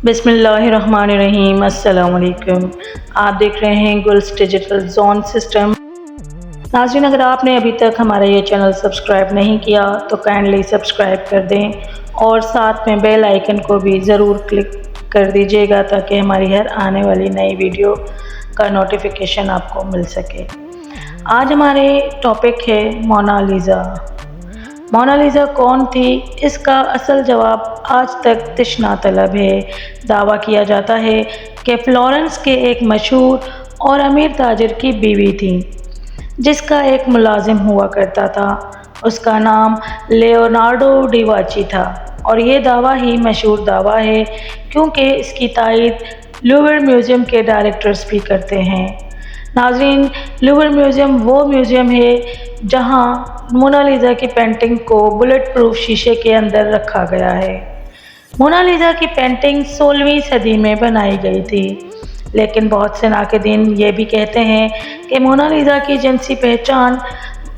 بسم اللہ الرحمن الرحیم۔ السلام علیکم۔ آپ دیکھ رہے ہیں گلز ڈیجیٹل زون سسٹم۔ ناظرین، اگر آپ نے ابھی تک ہمارا یہ چینل سبسکرائب نہیں کیا تو کائنڈلی سبسکرائب کر دیں اور ساتھ میں بیل آئیکن کو بھی ضرور کلک کر دیجیے گا تاکہ ہماری ہر آنے والی نئی ویڈیو کا نوٹیفیکیشن آپ کو مل سکے۔ آج ہمارے ٹاپک ہے مونا لیزا۔ مونا لیزا کون تھی؟ اس کا اصل جواب آج تک تشنا طلب ہے۔ دعویٰ کیا جاتا ہے کہ فلورنس کے ایک مشہور اور امیر تاجر کی بیوی تھی جس کا ایک ملازم ہوا کرتا تھا۔ اس کا نام لیونارڈو ڈی وانچی تھا اور یہ دعویٰ ہی مشہور دعویٰ ہے کیونکہ اس کی تائید لوور میوزیم کے ڈائریکٹرز بھی کرتے ہیں۔ ناظرین، لوور میوزیم وہ میوزیم ہے جہاں مونا لیزا کی پینٹنگ کو بلٹ پروف شیشے کے اندر رکھا گیا ہے۔ مونا لیزا کی پینٹنگ 16ویں صدی میں بنائی گئی تھی، لیکن بہت سے ناقدین یہ بھی کہتے ہیں کہ مونا لیزا کی جنسی پہچان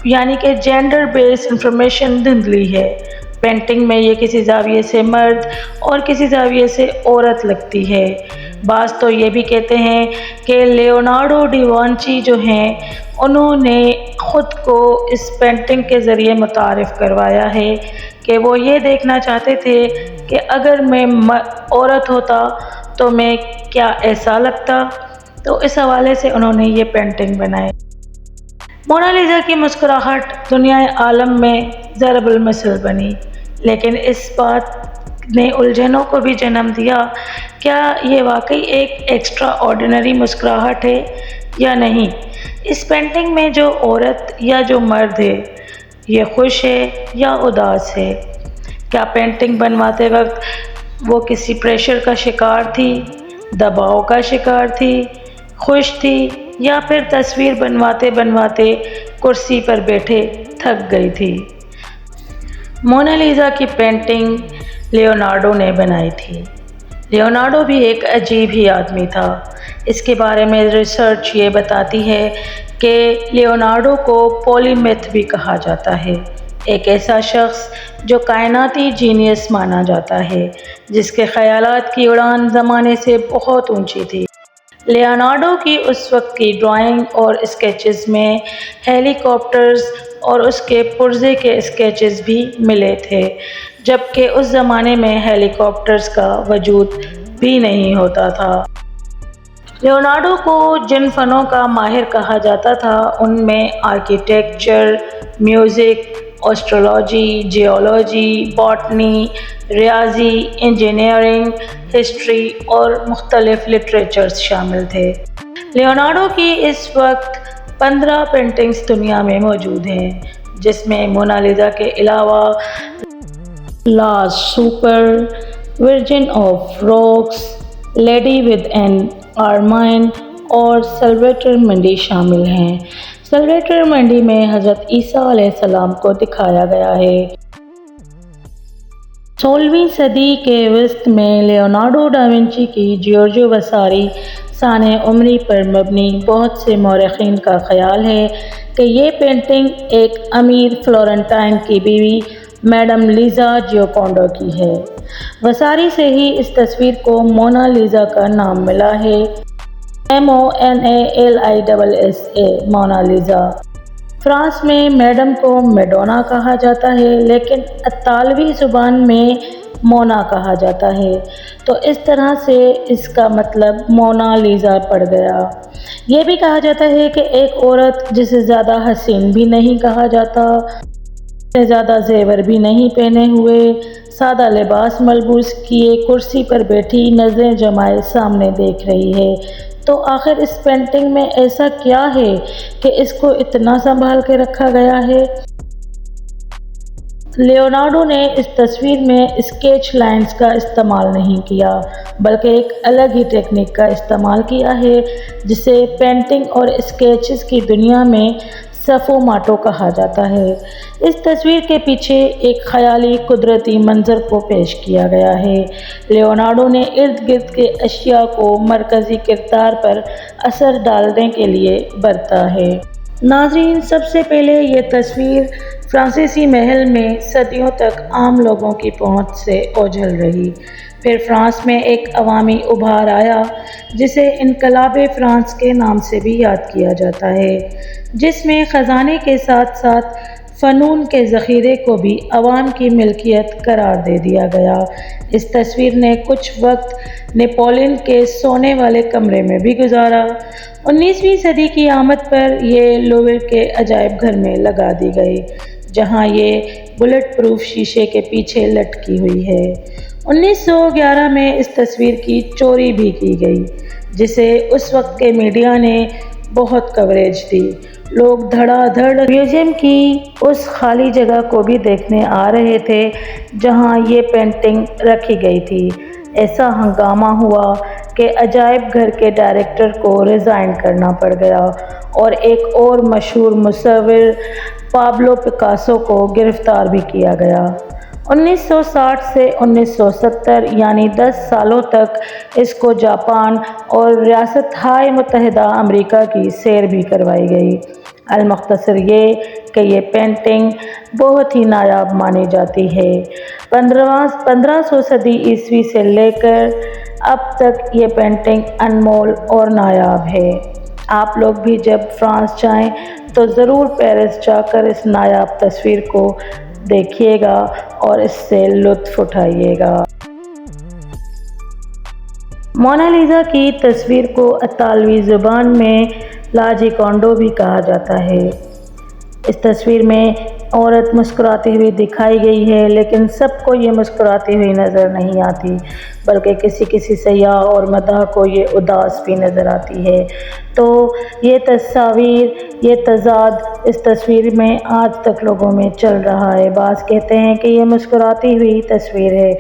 یعنی کہ جینڈر بیس انفارمیشن دھندلی ہے۔ پینٹنگ میں یہ کسی زاویے سے مرد اور کسی زاویے سے عورت لگتی ہے۔ بعض تو یہ بھی کہتے ہیں کہ لیونارڈو ڈی وانچی جو ہیں انہوں نے خود کو اس پینٹنگ کے ذریعے متعارف کروایا ہے کہ وہ یہ دیکھنا چاہتے تھے کہ اگر میں عورت ہوتا تو میں کیا ایسا لگتا، تو اس حوالے سے انہوں نے یہ پینٹنگ بنائی۔ مونا لیزا کی مسکراہٹ دنیا عالم میں ضرب المثل بنی، لیکن اس بات نے الجھنوں کو بھی جنم دیا، کیا یہ واقعی ایک ایکسٹرا آرڈینری مسکراہٹ ہے یا نہیں؟ اس پینٹنگ میں جو عورت یا جو مرد ہے یہ خوش ہے یا اداس ہے؟ کیا پینٹنگ بنواتے وقت وہ کسی پریشر کا شکار تھی، دباؤ کا شکار تھی، خوش تھی، یا پھر تصویر بنواتے بنواتے کرسی پر بیٹھے تھک گئی تھی؟ مونا لیزا کی پینٹنگ لیونارڈو نے بنائی تھی۔ لیونارڈو بھی ایک عجیب ہی آدمی تھا۔ اس کے بارے میں ریسرچ یہ بتاتی ہے کہ لیونارڈو کو پولیمیتھ بھی کہا جاتا ہے، ایک ایسا شخص جو کائناتی جینیس مانا جاتا ہے، جس کے خیالات کی اڑان زمانے سے بہت اونچی تھی۔ لیونارڈو کی اس وقت کی ڈرائنگ اور اسکیچز میں ہیلی کاپٹرز اور اس کے پرزے کے اسکیچز بھی ملے تھے، جبکہ اس زمانے میں ہیلی کاپٹرز کا وجود بھی نہیں ہوتا تھا۔ لیونارڈو کو جن فنوں کا ماہر کہا جاتا تھا ان میں architecture, music, astrology, geology, botany, ریاضی، انجینئرنگ، ہسٹری اور مختلف لٹریچرز شامل تھے۔ لیونارڈو کی اس وقت 15 پینٹنگز دنیا میں موجود ہیں، جس میں مونا لیزا کے علاوہ Last Supper, Virgin of Rocks, Lady with an Ermine اور سلویٹر منڈی شامل ہیں۔ سلویٹر منڈی میں حضرت عیسیٰ علیہ السلام کو دکھایا گیا ہے۔ 16ویں صدی کے وسط میں لیونارڈو ڈا ونچی کی جیورجو وساری سانِ عمری پر مبنی بہت سے مورخین کا خیال ہے کہ یہ پینٹنگ ایک امیر فلورنٹائن کی بیوی میڈم لیزا جیوکونڈا کی ہے۔ وساری سے ہی اس تصویر کو مونا لیزا کا نام ملا ہے، MONALISA، مونا لیزا۔ فرانس میں میڈم کو میڈونا کہا جاتا ہے، لیکن اطالوی زبان میں مونا کہا جاتا ہے، تو اس طرح سے اس کا مطلب مونا لیزا پڑ گیا۔ یہ بھی کہا جاتا ہے کہ ایک عورت جسے زیادہ حسین بھی نہیں کہا جاتا، زیادہ زیور بھی نہیں پہنے ہوئے، سادہ لباس ملبوس کیے کرسی پر بیٹھی نظریں جمائے سامنے دیکھ رہی ہے، تو آخر اس پینٹنگ میں ایسا کیا ہے کہ اس کو اتنا سنبھال کے رکھا گیا ہے؟ لیونارڈو نے اس تصویر میں اسکیچ لائنز کا استعمال نہیں کیا، بلکہ ایک الگ ہی ٹیکنیک کا استعمال کیا ہے جسے پینٹنگ اور اسکیچز کی دنیا میں سفوماٹو کہا جاتا ہے۔ اس تصویر کے پیچھے ایک خیالی قدرتی منظر کو پیش کیا گیا ہے۔ لیونارڈو نے ارد گرد کے اشیاء کو مرکزی کردار پر اثر ڈالنے کے لیے برتا ہے۔ ناظرین، سب سے پہلے یہ تصویر فرانسیسی محل میں صدیوں تک عام لوگوں کی پہنچ سے اوجھل رہی۔ پھر فرانس میں ایک عوامی ابھار آیا جسے انقلاب فرانس کے نام سے بھی یاد کیا جاتا ہے، جس میں خزانے کے ساتھ ساتھ فنون کے ذخیرے کو بھی عوام کی ملکیت قرار دے دیا گیا۔ اس تصویر نے کچھ وقت نیپولین کے سونے والے کمرے میں بھی گزارا۔ 19ویں صدی کی آمد پر یہ لوور کے عجائب گھر میں لگا دی گئی، جہاں یہ بلٹ پروف شیشے کے پیچھے لٹکی ہوئی ہے۔ 1911 میں اس تصویر کی چوری بھی کی گئی، جسے اس وقت کے میڈیا نے بہت کوریج دی۔ لوگ دھڑا دھڑ میوزیم کی اس خالی جگہ کو بھی دیکھنے آ رہے تھے جہاں یہ پینٹنگ رکھی گئی تھی۔ ایسا ہنگامہ ہوا کہ عجائب گھر کے ڈائریکٹر کو ریزائن کرنا پڑ گیا اور ایک اور مشہور مصور پابلو پکاسو کو گرفتار بھی کیا گیا۔ 1960 سے 1970 یعنی 10 سالوں تک اس کو جاپان اور ریاستہائے متحدہ امریکہ کی سیر بھی کروائی گئی۔ المختصر یہ کہ یہ پینٹنگ بہت ہی نایاب مانی جاتی ہے۔ 1500 صدی عیسوی سے لے کر اب تک یہ پینٹنگ انمول اور نایاب ہے۔ آپ لوگ بھی جب فرانس جائیں تو ضرور پیرس جا کر اس نایاب تصویر کو دیکھیے گا اور اس سے لطف اٹھائیے گا۔ مونا لیزا کی تصویر کو اطالوی زبان میں لا جیکونڈا بھی کہا جاتا ہے۔ اس تصویر میں عورت مسکراتی ہوئی دکھائی گئی ہے، لیکن سب کو یہ مسکراتی ہوئی نظر نہیں آتی، بلکہ کسی کسی سیاح اور مداح کو یہ اداس بھی نظر آتی ہے۔ تو یہ تصاویر، یہ تضاد اس تصویر میں آج تک لوگوں میں چل رہا ہے۔ بعض کہتے ہیں کہ یہ مسکراتی ہوئی تصویر ہے،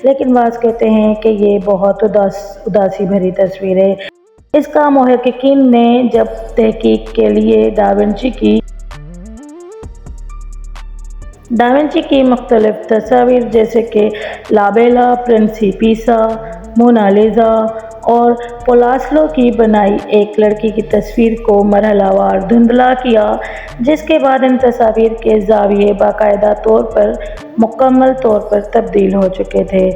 لیکن بعض کہتے ہیں کہ یہ بہت اداسی بھری تصویر ہے۔ اس کا محققین نے جب تحقیق کے لیے ڈاونچی کی مختلف تصاویر جیسے کہ لابیلا، پرنسیپیسا، مونا لیزا اور پولاسلو کی بنائی ایک لڑکی کی تصویر کو مرحلہ وار دھندلا کیا، جس کے بعد ان تصاویر کے زاویے باقاعدہ طور پر مکمل طور پر تبدیل ہو چکے تھے۔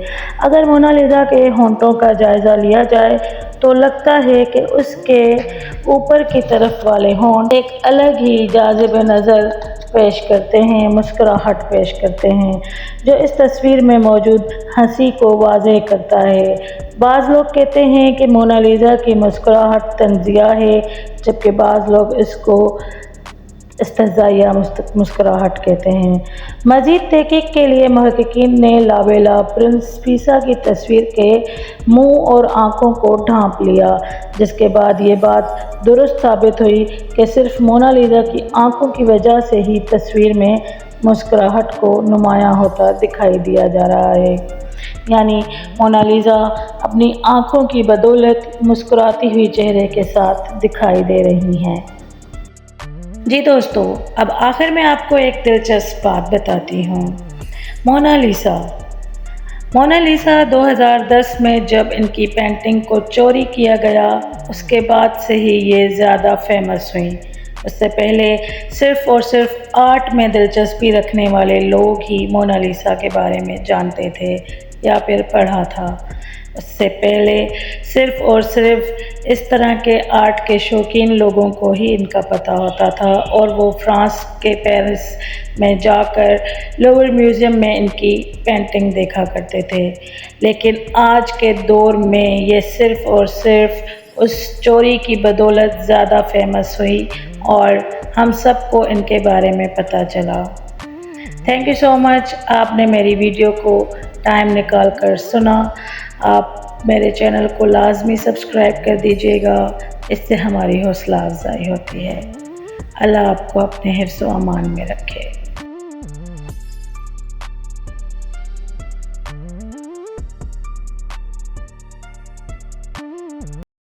اگر مونا لیزا کے ہونٹوں کا جائزہ لیا جائے تو لگتا ہے کہ اس کے اوپر کی طرف والے ہونٹ ایک الگ ہی جاذب نظر پیش کرتے ہیں، مسکراہٹ پیش کرتے ہیں، جو اس تصویر میں موجود ہنسی کو واضح کرتا ہے۔ بعض لوگ کہتے ہیں کہ مونا لیزا کی مسکراہٹ طنزیہ ہے، جبکہ بعض لوگ اس کو استہزائیہ مسکراہٹ کہتے ہیں۔ مزید تحقیق کے لیے محققین نے لابیلا پرنسیپیسا کی تصویر کے منہ اور آنکھوں کو ڈھانپ لیا، جس کے بعد یہ بات درست ثابت ہوئی کہ صرف مونا لیزا کی آنکھوں کی وجہ سے ہی تصویر میں مسکراہٹ کو نمایاں ہوتا دکھائی دیا جا رہا ہے، یعنی مونا لیزا اپنی آنکھوں کی بدولت مسکراتی ہوئی چہرے کے ساتھ دکھائی دے رہی ہیں۔ جی دوستو، اب آخر میں آپ کو ایک دلچسپ بات بتاتی ہوں۔ مونا لیزا 2010 میں جب ان کی پینٹنگ کو چوری کیا گیا، اس کے بعد سے ہی یہ زیادہ فیمس ہوئیں۔ اس سے پہلے صرف اور صرف آرٹ میں دلچسپی رکھنے والے لوگ ہی مونا لیزا کے بارے میں جانتے تھے یا پھر پڑھا تھا۔ اس سے پہلے صرف اور صرف اس طرح کے آرٹ کے شوقین لوگوں کو ہی ان کا پتہ ہوتا تھا، اور وہ فرانس کے پیرس میں جا کر لوور میوزیم میں ان کی پینٹنگ دیکھا کرتے تھے۔ لیکن آج کے دور میں یہ صرف اور صرف اس چوری کی بدولت زیادہ فیمس ہوئی اور ہم سب کو ان کے بارے میں پتہ چلا۔ تھینک یو سو مچ، آپ نے میری ویڈیو کو ٹائم نکال کر سنا۔ آپ میرے چینل کو لازمی سبسکرائب کر دیجیے گا، اس سے ہماری حوصلہ افزائی ہوتی ہے۔ اللہ آپ کو اپنے حفظ و امان میں رکھے۔